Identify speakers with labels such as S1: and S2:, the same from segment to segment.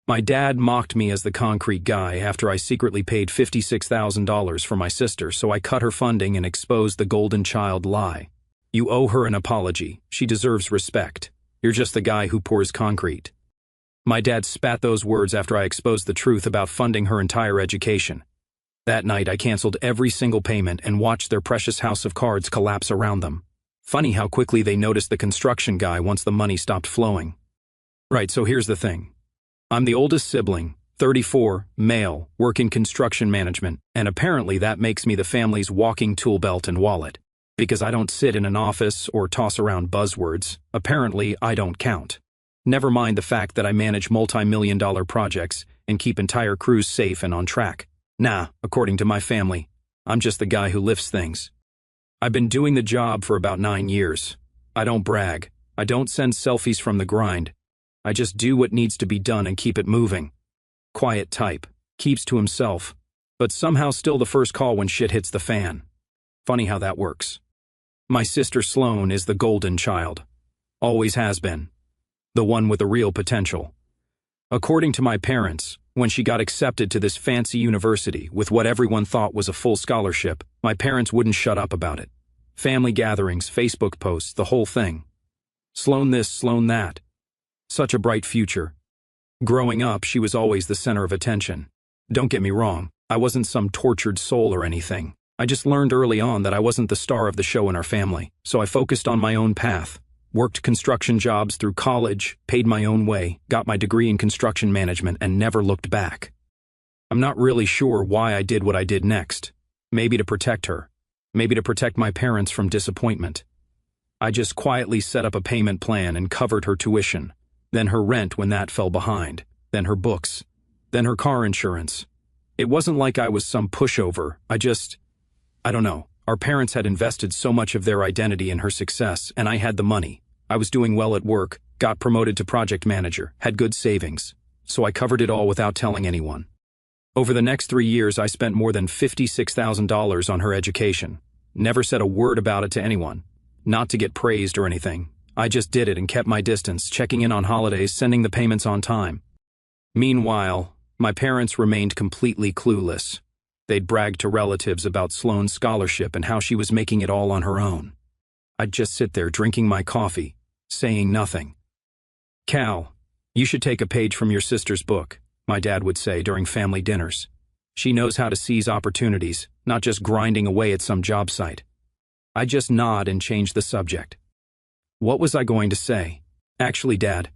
S1: My dad mocked me as the concrete guy after I secretly paid $56,000 for my sister, so I cut her funding and exposed the golden child lie. You owe her an apology. She deserves respect. You're just the guy who pours concrete. My dad spat those words after I exposed the truth about funding her entire education. That night, I canceled every single payment and watched their precious house of cards collapse around them. Funny how quickly they noticed the construction guy once the money stopped flowing. Right, so here's the thing. I'm the oldest sibling, 34, male, work in construction management, and apparently that makes me the family's walking tool belt and wallet. Because I don't sit in an office or toss around buzzwords, apparently I don't count. Never mind the fact that I manage multi-million-dollar projects and keep entire crews safe and on track. Nah, according to my family, I'm just the guy who lifts things. I've been doing the job for about 9 years. I don't brag. I don't send selfies from the grind. I just do what needs to be done and keep it moving. Quiet type, keeps to himself, but somehow still the first call when shit hits the fan. Funny how that works. My sister Sloan is the golden child. Always has been. The one with the real potential. According to my parents, when she got accepted to this fancy university with what everyone thought was a full scholarship, my parents wouldn't shut up about it. Family gatherings, Facebook posts, the whole thing. Sloan this, Sloan that. Such a bright future. Growing up, she was always the center of attention. Don't get me wrong, I wasn't some tortured soul or anything. I just learned early on that I wasn't the star of the show in our family, so I focused on my own path. Worked construction jobs through college, paid my own way, got my degree in construction management, and never looked back. I'm not really sure why I did what I did next. Maybe to protect her. Maybe to protect my parents from disappointment. I just quietly set up a payment plan and covered her tuition, then her rent when that fell behind, then her books, then her car insurance. It wasn't like I was some pushover. I don't know. Our parents had invested so much of their identity in her success, and I had the money. I was doing well at work, got promoted to project manager, had good savings, so I covered it all without telling anyone. Over the next 3 years, I spent more than $56,000 on her education. Never said a word about it to anyone. Not to get praised or anything. I just did it and kept my distance, checking in on holidays, sending the payments on time. Meanwhile, my parents remained completely clueless. They'd bragged to relatives about Sloan's scholarship and how she was making it all on her own. I'd just sit there drinking my coffee, saying nothing. "Cal, you should take a page from your sister's book," my dad would say during family dinners. "She knows how to seize opportunities, not just grinding away at some job site." I just nod and change the subject. What was I going to say? "Actually, Dad,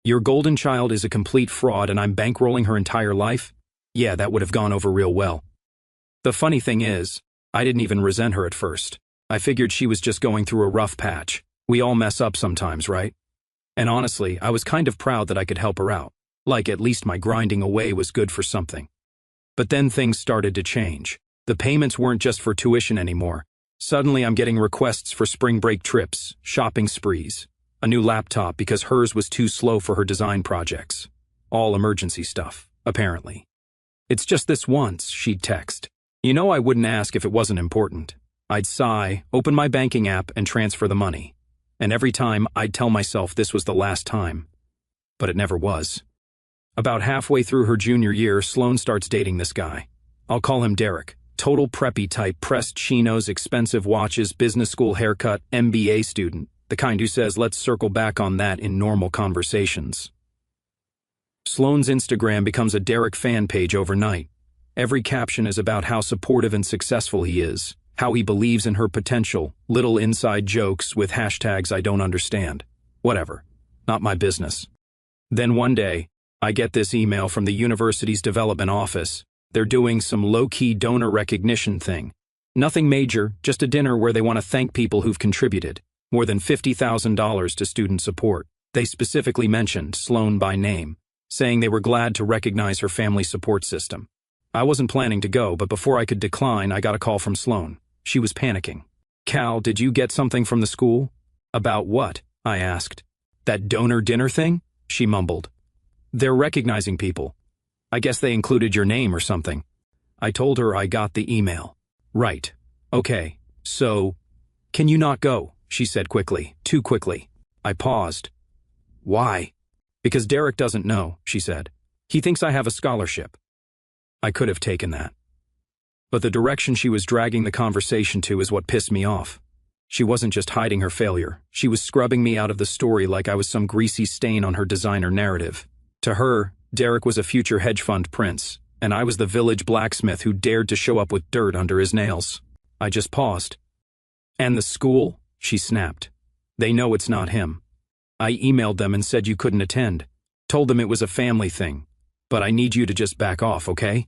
S1: your golden child is a complete fraud and I'm bankrolling her entire life?" Yeah, that would have gone over real well. The funny thing is, I didn't even resent her at first. I figured she was just going through a rough patch. We all mess up sometimes, right? And honestly, I was kind of proud that I could help her out. Like, at least my grinding away was good for something. But then things started to change. The payments weren't just for tuition anymore. Suddenly I'm getting requests for spring break trips, shopping sprees, a new laptop because hers was too slow for her design projects. All emergency stuff, apparently. "It's just this once," she'd text. You know I wouldn't ask if it wasn't important. I'd sigh, open my banking app, and transfer the money. And every time, I'd tell myself this was the last time. But it never was. About halfway through her junior year, Sloan starts dating this guy. I'll call him Derek. Total preppy type, pressed chinos, expensive watches, business school haircut, MBA student. The kind who says, let's circle back on that in normal conversations. Sloan's Instagram becomes a Derek fan page overnight. Every caption is about how supportive and successful he is, how he believes in her potential, little inside jokes with hashtags I don't understand. Whatever. Not my business. Then one day, I get this email from the university's development office. They're doing some low-key donor recognition thing. Nothing major, just a dinner where they want to thank people who've contributed. More than $50,000 to student support. They specifically mentioned Sloan by name, saying they were glad to recognize her family support system. I wasn't planning to go, but before I could decline, I got a call from Sloan. She was panicking. "Cal, did you get something from the school?" "About what?" I asked. "That donor dinner thing?" she mumbled. "They're recognizing people. I guess they included your name or something." I told her I got the email. "Right. Okay. So, can you not go?" she said quickly, too quickly. I paused. "Why?" "Because Derek doesn't know," she said. He thinks I have a scholarship. I could have taken that. But the direction she was dragging the conversation to is what pissed me off. She wasn't just hiding her failure. She was scrubbing me out of the story like I was some greasy stain on her designer narrative. To her, Derek was a future hedge fund prince, and I was the village blacksmith who dared to show up with dirt under his nails. I just paused. And the school? She snapped. They know it's not him. I emailed them and said you couldn't attend. Told them it was a family thing. But I need you to just back off, okay?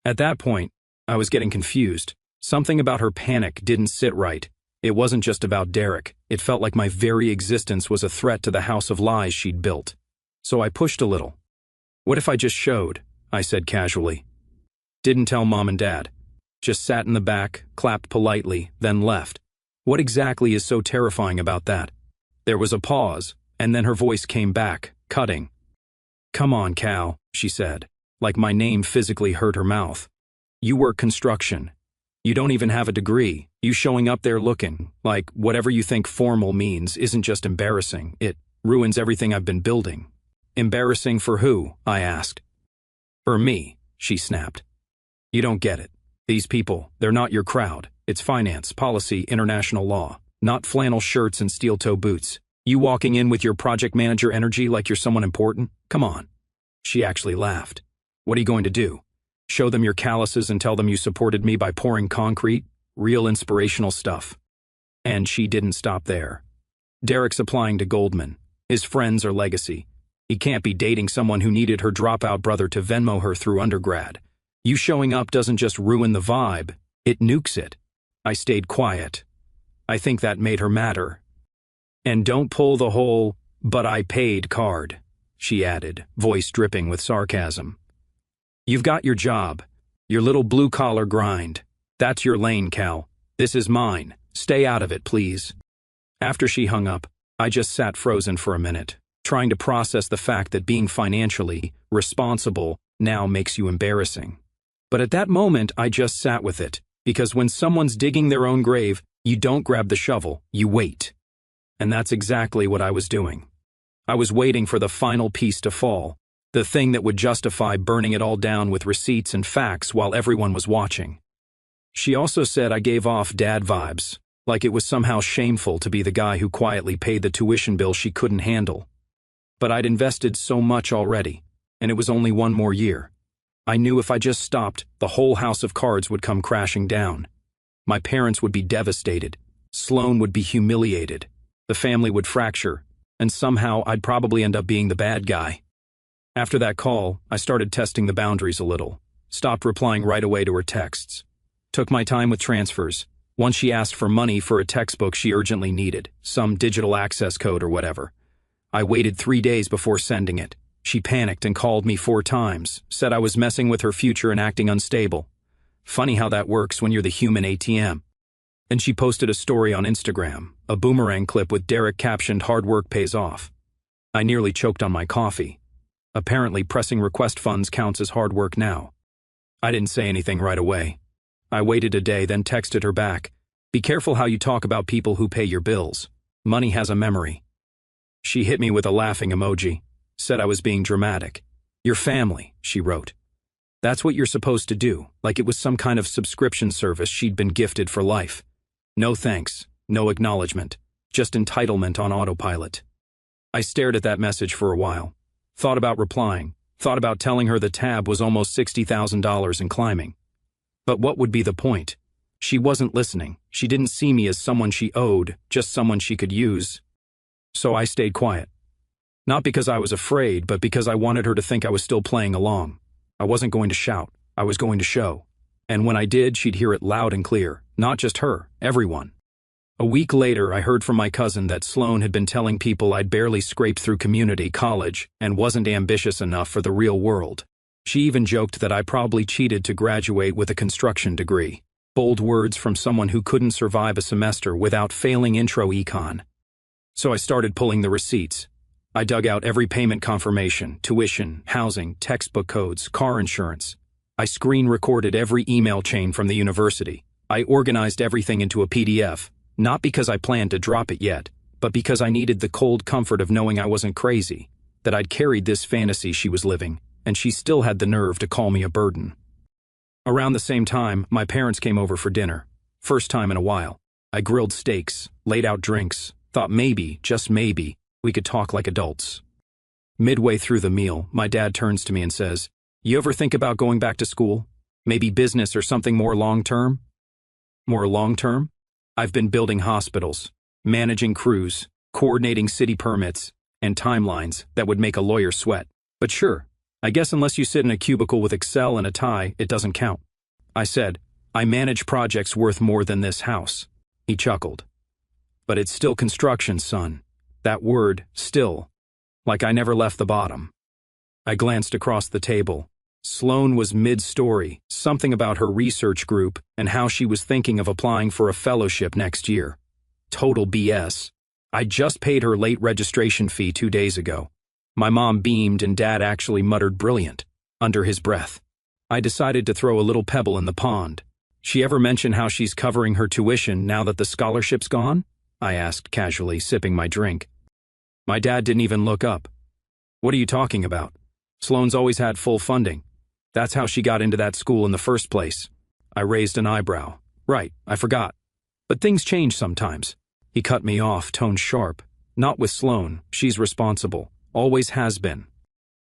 S1: At that point, I was getting confused. Something about her panic didn't sit right. It wasn't just about Derek. It felt like my very existence was a threat to the house of lies she'd built. So I pushed a little. What if I just showed? I said casually. Didn't tell Mom and Dad. Just sat in the back, clapped politely, then left. What exactly is so terrifying about that? There was a pause, and then her voice came back, cutting. Come on, Cal, she said, like my name physically hurt her mouth. You work construction. You don't even have a degree. You showing up there looking like whatever you think formal means isn't just embarrassing. It ruins everything I've been building. Embarrassing for who? I asked. For me, she snapped. You don't get it. These people, they're not your crowd. It's finance, policy, international law, not flannel shirts and steel-toe boots. You walking in with your project manager energy like you're someone important? Come on. She actually laughed. What are you going to do? Show them your calluses and tell them you supported me by pouring concrete? Real inspirational stuff. And she didn't stop there. Derek's applying to Goldman. His friends are legacy. He can't be dating someone who needed her dropout brother to Venmo her through undergrad. You showing up doesn't just ruin the vibe, it nukes it. I stayed quiet. I think that made her madder. And don't pull the whole, but I paid card, she added, voice dripping with sarcasm. You've got your job, your little blue-collar grind. That's your lane, Cal. This is mine. Stay out of it, please. After she hung up, I just sat frozen for a minute, trying to process the fact that being financially responsible now makes you embarrassing. But at that moment, I just sat with it, because when someone's digging their own grave, you don't grab the shovel, you wait. And that's exactly what I was doing. I was waiting for the final piece to fall, the thing that would justify burning it all down with receipts and facts while everyone was watching. She also said I gave off dad vibes, like it was somehow shameful to be the guy who quietly paid the tuition bill she couldn't handle. But I'd invested so much already, and it was only one more year. I knew if I just stopped, the whole house of cards would come crashing down. My parents would be devastated. Sloan would be humiliated. The family would fracture, and somehow I'd probably end up being the bad guy. After that call, I started testing the boundaries a little. Stopped replying right away to her texts. Took my time with transfers. Once she asked for money for a textbook she urgently needed, some digital access code or whatever. I waited 3 days before sending it. She panicked and called me 4 times, said I was messing with her future and acting unstable. Funny how that works when you're the human ATM. And she posted a story on Instagram, a boomerang clip with Derek captioned "Hard work pays off." I nearly choked on my coffee. Apparently pressing request funds counts as hard work now. I didn't say anything right away. I waited a day, then texted her back. Be careful how you talk about people who pay your bills. Money has a memory. She hit me with a laughing emoji. Said I was being dramatic. Your family, she wrote. That's what you're supposed to do, like it was some kind of subscription service she'd been gifted for life. No thanks, no acknowledgement, just entitlement on autopilot. I stared at that message for a while. Thought about replying, thought about telling her the tab was almost $60,000 and climbing. But what would be the point? She wasn't listening. She didn't see me as someone she owed, just someone she could use. So I stayed quiet. Not because I was afraid, but because I wanted her to think I was still playing along. I wasn't going to shout. I was going to show. And when I did, she'd hear it loud and clear. Not just her, everyone. A week later, I heard from my cousin that Sloan had been telling people I'd barely scraped through community college and wasn't ambitious enough for the real world. She even joked that I probably cheated to graduate with a construction degree. Bold words from someone who couldn't survive a semester without failing intro econ. So I started pulling the receipts. I dug out every payment confirmation, tuition, housing, textbook codes, car insurance. I screen recorded every email chain from the university. I organized everything into a PDF, not because I planned to drop it yet, but because I needed the cold comfort of knowing I wasn't crazy, that I'd carried this fantasy she was living, and she still had the nerve to call me a burden. Around the same time, my parents came over for dinner. First time in a while. I grilled steaks, laid out drinks, thought maybe, just maybe, we could talk like adults. Midway through the meal, my dad turns to me and says, "You ever think about going back to school? Maybe business or something more long-term?" More long-term? I've been building hospitals, managing crews, coordinating city permits, and timelines that would make a lawyer sweat. But sure, I guess unless you sit in a cubicle with Excel and a tie, it doesn't count. I said, "I manage projects worth more than this house." He chuckled. "But it's still construction, son. That word, still. Like I never left the bottom." I glanced across the table. Sloan was mid-story, something about her research group and how she was thinking of applying for a fellowship next year. Total BS. I just paid her late registration fee 2 days ago. My mom beamed and Dad actually muttered brilliant, under his breath. I decided to throw a little pebble in the pond. "She ever mention how she's covering her tuition now that the scholarship's gone?" I asked casually, sipping my drink. My dad didn't even look up. "What are you talking about? Sloan's always had full funding. That's how she got into that school in the first place." I raised an eyebrow. "Right, I forgot. But things change sometimes." He cut me off, tone sharp. "Not with Sloan. She's responsible. Always has been."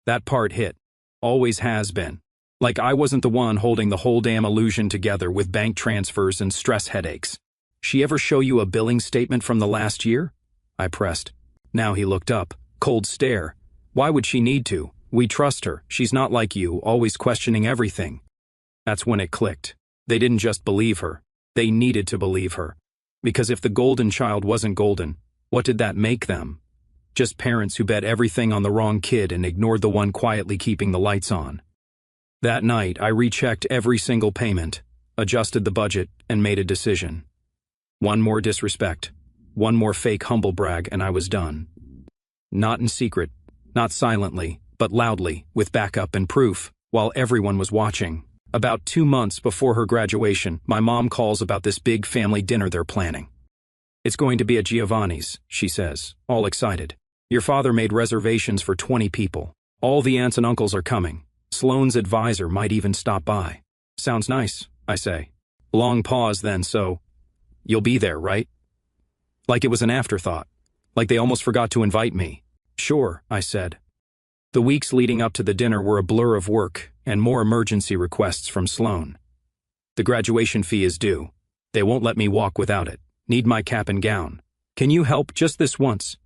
S1: That part hit. Always has been. Like I wasn't the one holding the whole damn illusion together with bank transfers and stress headaches. "She ever show you a billing statement from the last year?" I pressed. Now he looked up, cold stare. "Why would she need to? We trust her. She's not like you, always questioning everything." That's when it clicked. They didn't just believe her. They needed to believe her. Because if the golden child wasn't golden, what did that make them? Just parents who bet everything on the wrong kid and ignored the one quietly keeping the lights on. That night, I rechecked every single payment, adjusted the budget, and made a decision. One more disrespect, one more fake humble brag, and I was done. Not in secret, not silently, but loudly, with backup and proof, while everyone was watching. About 2 months before her graduation, my mom calls about this big family dinner they're planning. "It's going to be at Giovanni's," she says, all excited. "Your father made reservations for 20 people. All the aunts and uncles are coming. Sloan's advisor might even stop by." "Sounds nice," I say. Long pause then, "So, you'll be there, right?" Like it was an afterthought. Like they almost forgot to invite me. "Sure," I said. The weeks leading up to the dinner were a blur of work and more emergency requests from Sloan. "The graduation fee is due. They won't let me walk without it. Need my cap and gown. Can you help just this once?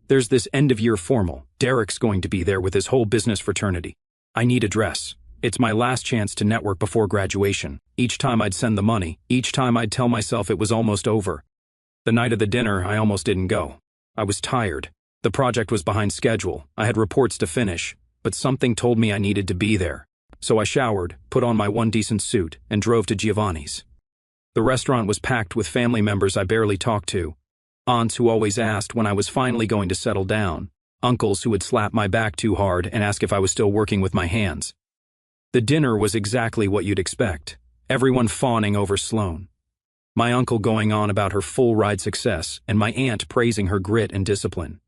S1: There's this end-of-year formal. Derek's going to be there with his whole business fraternity. I need a dress. It's my last chance to network before graduation." Each time I'd send the money, each time I'd tell myself it was almost over. The night of the dinner, I almost didn't go. I was tired. The project was behind schedule. I had reports to finish, but something told me I needed to be there. So I showered, put on my one decent suit, and drove to Giovanni's. The restaurant was packed with family members I barely talked to. Aunts who always asked when I was finally going to settle down. Uncles who would slap my back too hard and ask if I was still working with my hands. The dinner was exactly what you'd expect. Everyone fawning over Sloan. My uncle going on about her full-ride success, and my aunt praising her grit and discipline.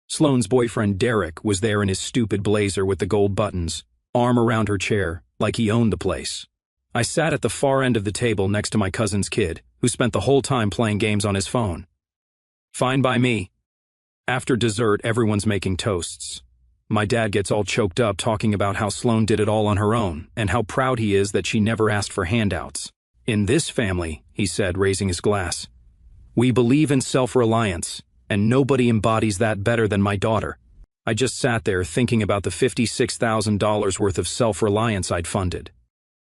S1: Sloan's boyfriend Derek was there in his stupid blazer with the gold buttons, arm around her chair, like he owned the place. I sat at the far end of the table next to my cousin's kid, who spent the whole time playing games on his phone. Fine by me. After dessert, everyone's making toasts. My dad gets all choked up talking about how Sloan did it all on her own, and how proud he is that she never asked for handouts. "In this family," he said, raising his glass, "we believe in self-reliance, and nobody embodies that better than my daughter." I just sat there thinking about the $56,000 worth of self-reliance I'd funded.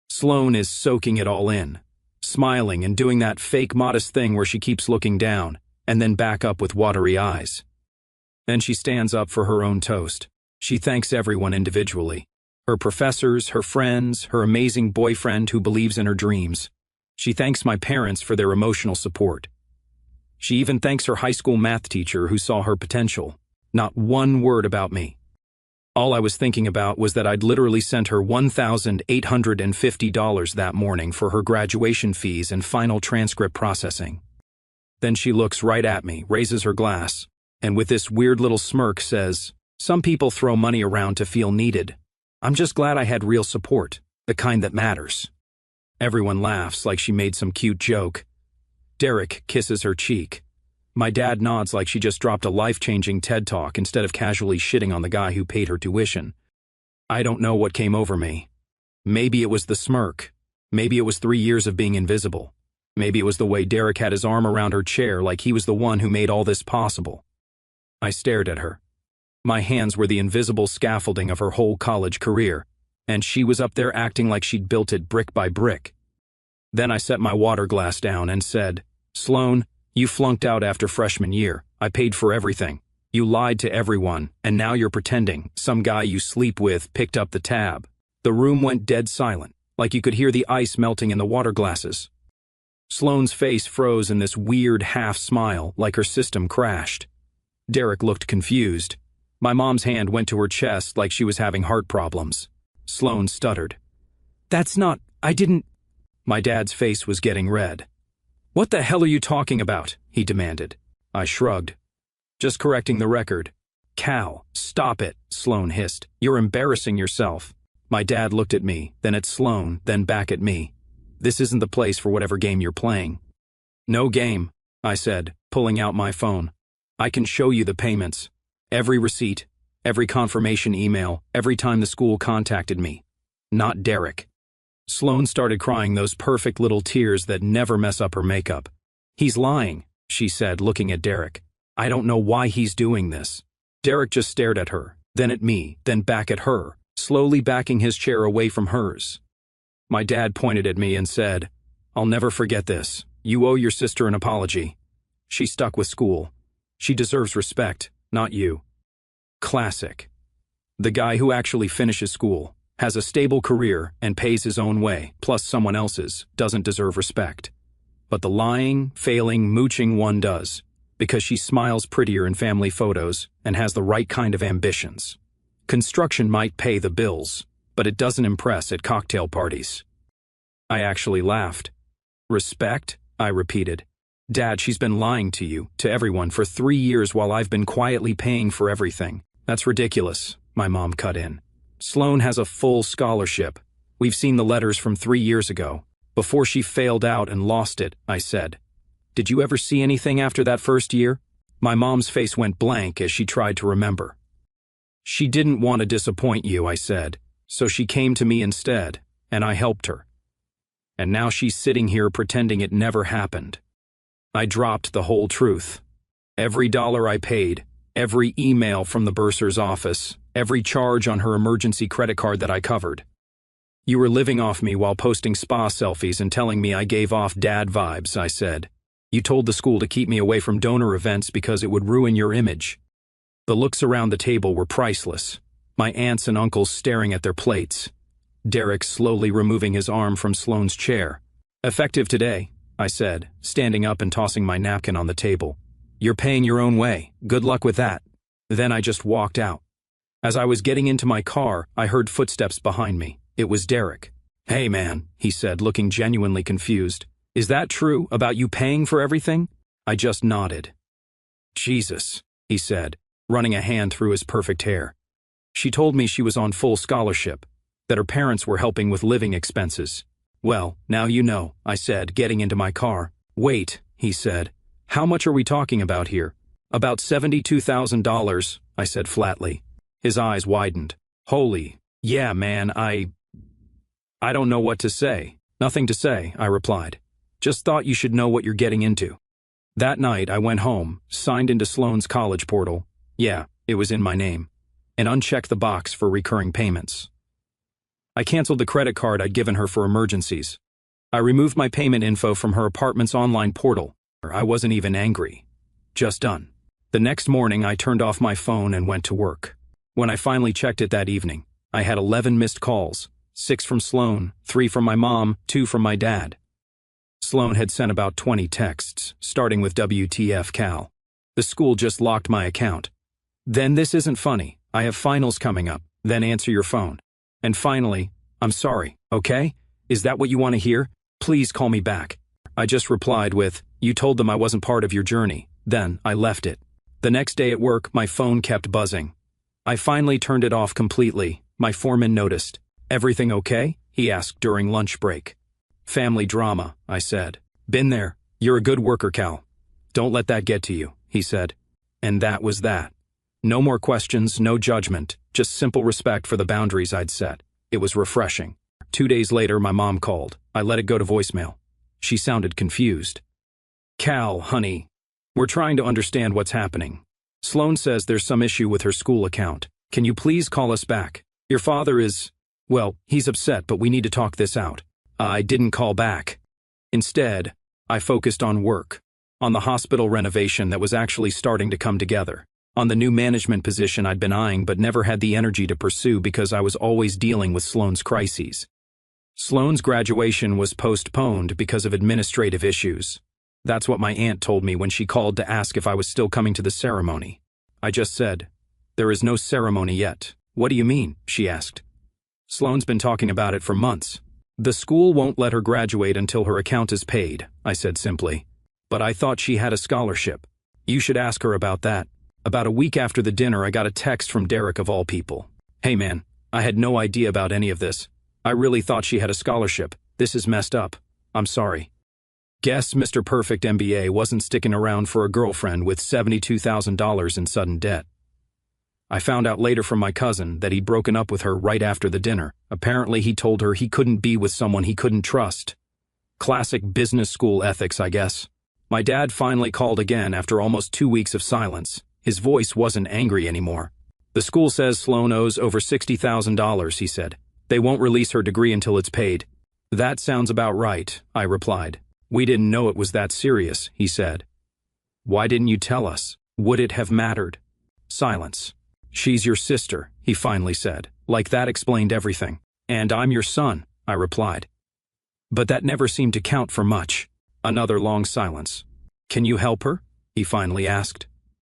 S1: Sloan is soaking it all in, smiling and doing that fake modest thing where she keeps looking down, and then back up with watery eyes. Then she stands up for her own toast. She thanks everyone individually. Her professors, her friends, her amazing boyfriend who believes in her dreams. She thanks my parents for their emotional support. She even thanks her high school math teacher who saw her potential. Not one word about me. All I was thinking about was that I'd literally sent her $1,850 that morning for her graduation fees and final transcript processing. Then she looks right at me, raises her glass, and with this weird little smirk says, "Some people throw money around to feel needed. I'm just glad I had real support, the kind that matters. Everyone laughs like she made some cute joke. Derek kisses her cheek. My dad nods like she just dropped a life-changing TED Talk instead of casually shitting on the guy who paid her tuition. I don't know what came over me. Maybe it was the smirk. Maybe it was 3 years of being invisible. Maybe it was the way Derek had his arm around her chair like he was the one who made all this possible. I stared at her. My hands were the invisible scaffolding of her whole college career, and she was up there acting like she'd built it brick by brick. Then I set my water glass down and said, "Sloan, you flunked out after freshman year. I paid for everything. You lied to everyone, and now you're pretending some guy you sleep with picked up the tab." The room went dead silent, like you could hear the ice melting in the water glasses. Sloane's face froze in this weird half-smile, like her system crashed. Derek looked confused. My mom's hand went to her chest like she was having heart problems. Sloane stuttered. I didn't. My dad's face was getting red. "What the hell are you talking about?" he demanded. I shrugged. "Just correcting the record." "Cal, stop it," Sloane hissed. "You're embarrassing yourself." My dad looked at me, then at Sloane, then back at me. "This isn't the place for whatever game you're playing." "No game," I said, pulling out my phone. "I can show you the payments. Every receipt, every confirmation email, every time the school contacted me. Not Derek." Sloane started crying those perfect little tears that never mess up her makeup. "He's lying," she said, looking at Derek. "I don't know why he's doing this." Derek just stared at her, then at me, then back at her, slowly backing his chair away from hers. My dad pointed at me and said, "I'll never forget this. You owe your sister an apology. She stuck with school. She deserves respect, not you." Classic. The guy who actually finishes school, has a stable career, and pays his own way, plus someone else's, doesn't deserve respect. But the lying, failing, mooching one does, because she smiles prettier in family photos and has the right kind of ambitions. Construction might pay the bills, but it doesn't impress at cocktail parties. I actually laughed. "Respect?" I repeated. "Dad, she's been lying to you, to everyone, for 3 years while I've been quietly paying for everything." "That's ridiculous," my mom cut in. "Sloane has a full scholarship. We've seen the letters from 3 years ago. Before she failed out and lost it," I said. "Did you ever see anything after that first year?" My mom's face went blank as she tried to remember. "She didn't want to disappoint you," I said, "so she came to me instead, and I helped her. And now she's sitting here pretending it never happened." I dropped the whole truth. Every dollar I paid, every email from the bursar's office, every charge on her emergency credit card that I covered. "You were living off me while posting spa selfies and telling me I gave off dad vibes," I said. "You told the school to keep me away from donor events because it would ruin your image." The looks around the table were priceless. My aunts and uncles staring at their plates. Derek slowly removing his arm from Sloane's chair. "Effective today," I said, standing up and tossing my napkin on the table. "You're paying your own way. Good luck with that." Then I just walked out. As I was getting into my car, I heard footsteps behind me. It was Derek. "Hey man," he said, looking genuinely confused. "Is that true, about you paying for everything?" I just nodded. "Jesus," he said, running a hand through his perfect hair. "She told me she was on full scholarship, that her parents were helping with living expenses." "Well, now you know," I said, getting into my car. "Wait," he said. "How much are we talking about here?" "About $72,000, I said flatly. His eyes widened. "Holy, yeah, man, I don't know what to say." "Nothing to say," I replied. "Just thought you should know what you're getting into." That night, I went home, signed into Sloane's college portal. Yeah, it was in my name. And unchecked the box for recurring payments. I canceled the credit card I'd given her for emergencies. I removed my payment info from her apartment's online portal. I wasn't even angry. Just done. The next morning, I turned off my phone and went to work. When I finally checked it that evening, I had 11 missed calls, 6 from Sloane, 3 from my mom, 2 from my dad. Sloane had sent about 20 texts, starting with "WTF Cal. The school just locked my account." Then "This isn't funny. I have finals coming up." Then "Answer your phone." And finally, "I'm sorry, okay? Is that what you want to hear? Please call me back." I just replied with, "You told them I wasn't part of your journey." Then I left it. The next day at work, my phone kept buzzing. I finally turned it off completely, My foreman noticed. "Everything okay?" he asked during lunch break. "Family drama," I said. "Been there. You're a good worker, Cal. Don't let that get to you," he said. And that was that. No more questions, no judgment, just simple respect for the boundaries I'd set. It was refreshing. 2 days later, my mom called. I let it go to voicemail. She sounded confused. "Cal, honey, we're trying to understand what's happening. Sloan says there's some issue with her school account. Can you please call us back? Your father is, well, he's upset, but we need to talk this out." I didn't call back. Instead, I focused on work, on the hospital renovation that was actually starting to come together, on the new management position I'd been eyeing but never had the energy to pursue because I was always dealing with Sloan's crises. Sloan's graduation was postponed because of administrative issues. That's what my aunt told me when she called to ask if I was still coming to the ceremony. I just said, "There is no ceremony yet." "What do you mean?" she asked. "Sloan's been talking about it for months. The school won't let her graduate until her account is paid," I said simply. "But I thought she had a scholarship. You should ask her about that." About a week after the dinner, I got a text from Derek of all people. "Hey man, I had no idea about any of this. I really thought she had a scholarship. This is messed up. I'm sorry." Guess Mr. Perfect MBA wasn't sticking around for a girlfriend with $72,000 in sudden debt. I found out later from my cousin that he'd broken up with her right after the dinner. Apparently he told her he couldn't be with someone he couldn't trust. Classic business school ethics, I guess. My dad finally called again after almost 2 weeks of silence. His voice wasn't angry anymore. "The school says Sloan owes over $60,000, he said. "They won't release her degree until it's paid." "That sounds about right," I replied. "We didn't know it was that serious," he said. "Why didn't you tell us? Would it have mattered?" Silence. "She's your sister," he finally said. Like that explained everything. "And I'm your son," I replied. But that never seemed to count for much. Another long silence. "Can you help her?" he finally asked.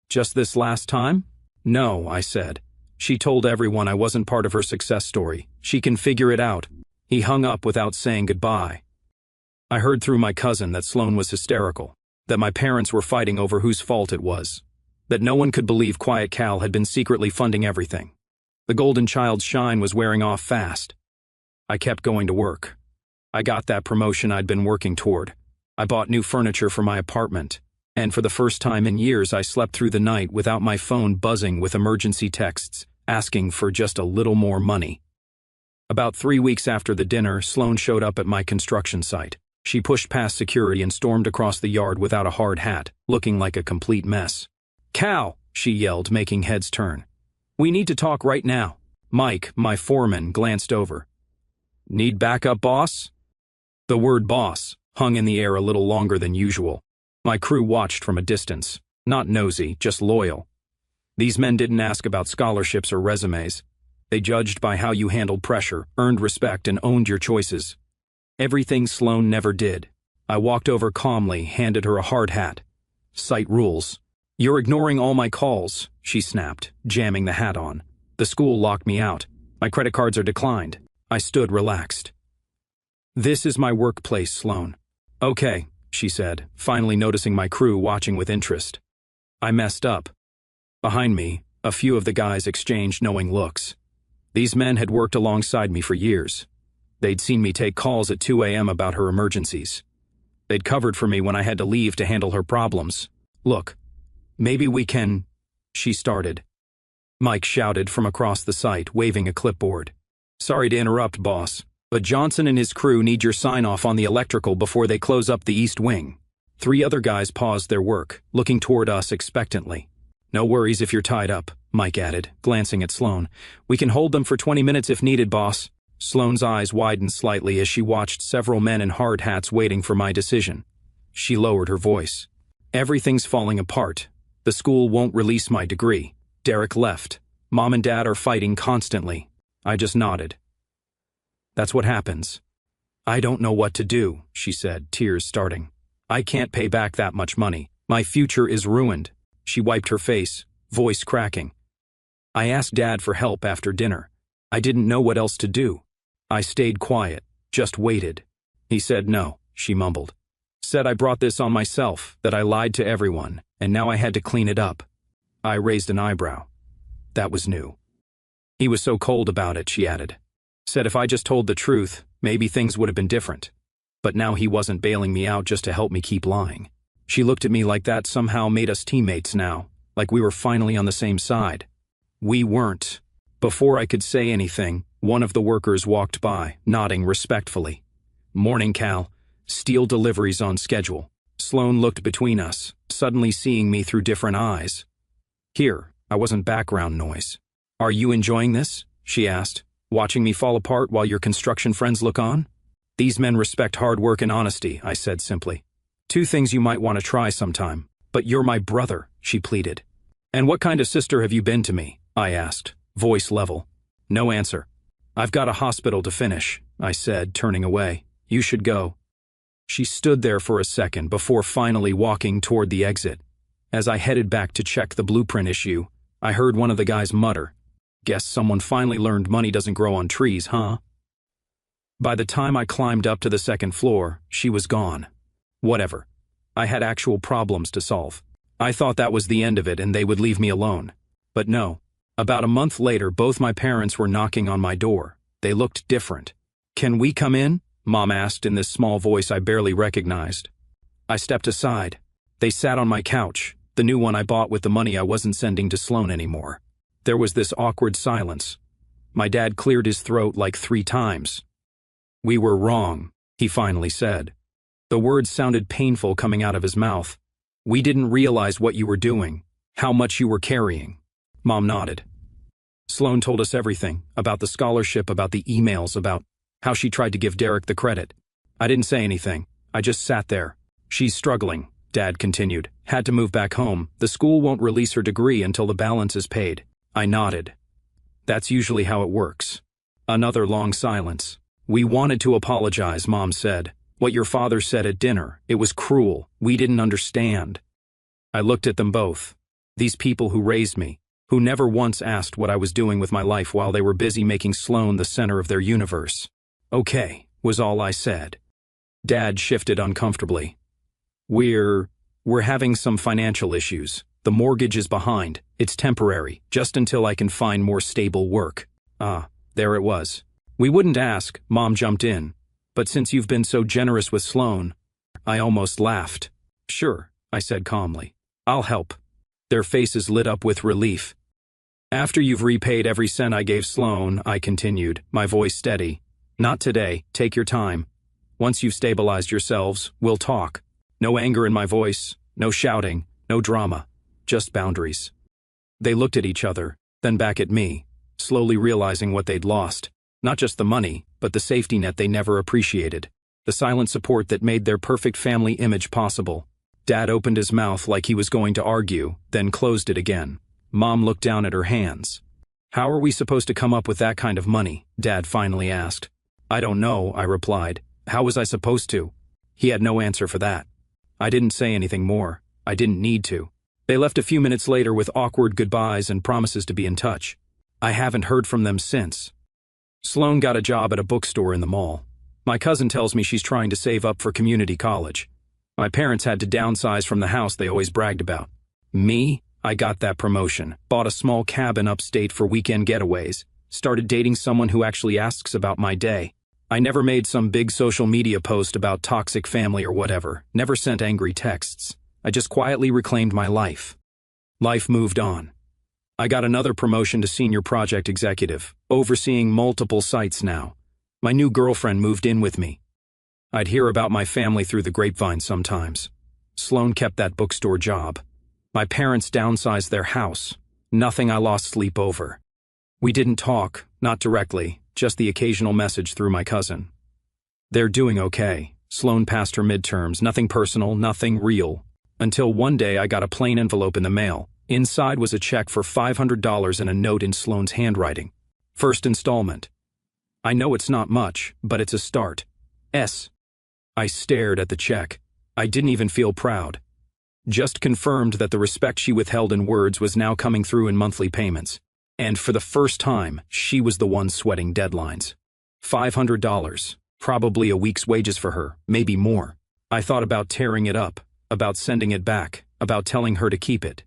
S1: "Just this last time?" "No," I said. "She told everyone I wasn't part of her success story. She can figure it out." He hung up without saying goodbye. I heard through my cousin that Sloan was hysterical, that my parents were fighting over whose fault it was, that no one could believe Quiet Cal had been secretly funding everything. The golden child's shine was wearing off fast. I kept going to work. I got that promotion I'd been working toward. I bought new furniture for my apartment. And for the first time in years, I slept through the night without my phone buzzing with emergency texts, asking for just a little more money. About 3 weeks after the dinner, Sloan showed up at my construction site. She pushed past security and stormed across the yard without a hard hat, looking like a complete mess. "Cal," she yelled, making heads turn. "We need to talk right now." Mike, my foreman, glanced over. "Need backup, boss?" The word boss hung in the air a little longer than usual. My crew watched from a distance, not nosy, just loyal. These men didn't ask about scholarships or resumes. They judged by how you handled pressure, earned respect, and owned your choices. Everything Sloan never did. I walked over calmly, handed her a hard hat. "Site rules." "You're ignoring all my calls," she snapped, jamming the hat on. "The school locked me out. My credit cards are declined." I stood relaxed. "This is my workplace, Sloan." "Okay," she said, finally noticing my crew watching with interest. I messed up. Behind me, a few of the guys exchanged knowing looks. These men had worked alongside me for years. They'd seen me take calls at 2 a.m. about her emergencies. They'd covered for me when I had to leave to handle her problems. "Look, maybe we can," she started. Mike shouted from across the site, waving a clipboard. "Sorry to interrupt, boss, but Johnson and his crew need your sign-off on the electrical before they close up the east wing." 3 other guys paused their work, looking toward us expectantly. "No worries if you're tied up," Mike added, glancing at Sloan. "We can hold them for 20 minutes if needed, boss." Sloan's eyes widened slightly as she watched several men in hard hats waiting for my decision. She lowered her voice. "Everything's falling apart. The school won't release my degree. Derek left. Mom and Dad are fighting constantly." I just nodded. "That's what happens." "I don't know what to do," she said, tears starting. "I can't pay back that much money. My future is ruined." She wiped her face, voice cracking. "I asked Dad for help after dinner. I didn't know what else to do. I stayed quiet, just waited. He said no," she mumbled. "Said I brought this on myself, that I lied to everyone, and now I had to clean it up." I raised an eyebrow. That was new. He was so cold about it, she added. Said if I just told the truth, maybe things would have been different. But now he wasn't bailing me out just to help me keep lying. She looked at me like that somehow made us teammates now, like we were finally on the same side. We weren't. Before I could say anything, one of the workers walked by, nodding respectfully. Morning, Cal. Steel deliveries on schedule. Sloan looked between us, suddenly seeing me through different eyes. Here, I wasn't background noise. Are you enjoying this? She asked. Watching me fall apart while your construction friends look on? These men respect hard work and honesty, I said simply. 2 things you might want to try sometime. But you're my brother, she pleaded. And what kind of sister have you been to me? I asked, voice level. No answer. I've got a hospital to finish, I said, turning away. You should go. She stood there for a second before finally walking toward the exit. As I headed back to check the blueprint issue, I heard one of the guys mutter, "Guess someone finally learned money doesn't grow on trees, huh?" By the time I climbed up to the 2nd floor, she was gone. Whatever. I had actual problems to solve. I thought that was the end of it and they would leave me alone. But no. About a month later, both my parents were knocking on my door. They looked different. "Can we come in?" Mom asked in this small voice I barely recognized. I stepped aside. They sat on my couch, the new one I bought with the money I wasn't sending to Sloan anymore. There was this awkward silence. My dad cleared his throat like 3 times. "We were wrong," he finally said. The words sounded painful coming out of his mouth. "We didn't realize what you were doing, how much you were carrying." Mom nodded. Sloan told us everything, about the scholarship, about the emails, about how she tried to give Derek the credit. I didn't say anything. I just sat there. "She's struggling," Dad continued. "Had to move back home. The school won't release her degree until the balance is paid." I nodded. "That's usually how it works." Another long silence. "We wanted to apologize," Mom said. "What your father said at dinner, it was cruel. We didn't understand." I looked at them both. These people who raised me, who never once asked what I was doing with my life while they were busy making Sloan the center of their universe. "Okay," was all I said. Dad shifted uncomfortably. We're having some financial issues. The mortgage is behind. It's temporary, just until I can find more stable work." Ah, there it was. "We wouldn't ask," Mom jumped in. "But since you've been so generous with Sloan," I almost laughed. "Sure," I said calmly. "I'll help." Their faces lit up with relief. "After you've repaid every cent I gave Sloan," I continued, my voice steady. "Not today, take your time. Once you've stabilized yourselves, we'll talk. No anger in my voice, no shouting, no drama, just boundaries." They looked at each other, then back at me, slowly realizing what they'd lost. Not just the money, but the safety net they never appreciated. The silent support that made their perfect family image possible. Dad opened his mouth like he was going to argue, then closed it again. Mom looked down at her hands. "How are we supposed to come up with that kind of money?" Dad finally asked. "I don't know," I replied. "How was I supposed to?" He had no answer for that. I didn't say anything more. I didn't need to. They left a few minutes later with awkward goodbyes and promises to be in touch. I haven't heard from them since. Sloan got a job at a bookstore in the mall. My cousin tells me she's trying to save up for community college. My parents had to downsize from the house they always bragged about. Me? I got that promotion, bought a small cabin upstate for weekend getaways, started dating someone who actually asks about my day. I never made some big social media post about toxic family or whatever, never sent angry texts. I just quietly reclaimed my life. Life moved on. I got another promotion to senior project executive, overseeing multiple sites now. My new girlfriend moved in with me. I'd hear about my family through the grapevine sometimes. Sloan kept that bookstore job. My parents downsized their house. Nothing I lost sleep over. We didn't talk, not directly, just the occasional message through my cousin. They're doing okay. Sloan passed her midterms, nothing personal, nothing real. Until one day I got a plain envelope in the mail. Inside was a check for $500 and a note in Sloan's handwriting. First installment. I know it's not much, but it's a start. S. I stared at the check. I didn't even feel proud. Just confirmed that the respect she withheld in words was now coming through in monthly payments. And for the first time, she was the one sweating deadlines. $500. Probably a week's wages for her, maybe more. I thought about tearing it up, about sending it back, about telling her to keep it.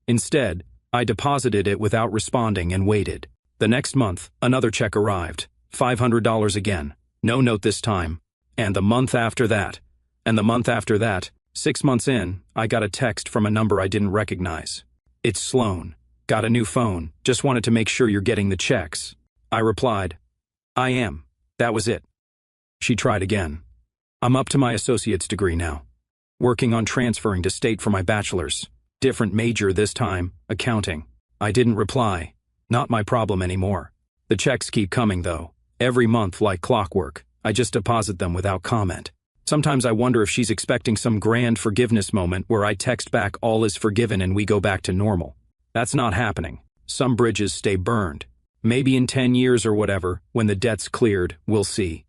S1: Instead, I deposited it without responding and waited. The next month, another check arrived. $500 again. No note this time. And the month after that. And the month after that. 6 months in, I got a text from a number I didn't recognize. It's Sloan. Got a new phone. Just wanted to make sure you're getting the checks. I replied, I am. That was it. She tried again. I'm up to my associate's degree now. Working on transferring to state for my bachelor's. Different major this time, accounting. I didn't reply. Not my problem anymore. The checks keep coming though. Every month like clockwork. I just deposit them without comment. Sometimes I wonder if she's expecting some grand forgiveness moment where I text back all is forgiven and we go back to normal. That's not happening. Some bridges stay burned. Maybe in 10 years or whatever, when the debt's cleared, we'll see.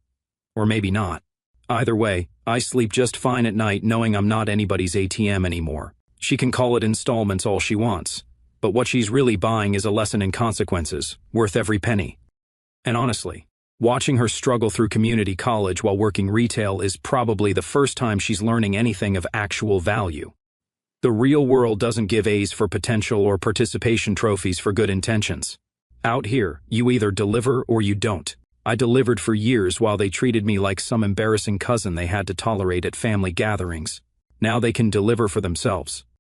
S1: Or maybe not. Either way, I sleep just fine at night knowing I'm not anybody's ATM anymore. She can call it installments all she wants. But what she's really buying is a lesson in consequences, worth every penny. And honestly, watching her struggle through community college while working retail is probably the first time she's learning anything of actual value. The real world doesn't give A's for potential or participation trophies for good intentions. Out here, you either deliver or you don't. I delivered for years while they treated me like some embarrassing cousin they had to tolerate at family gatherings. Now they can deliver for themselves.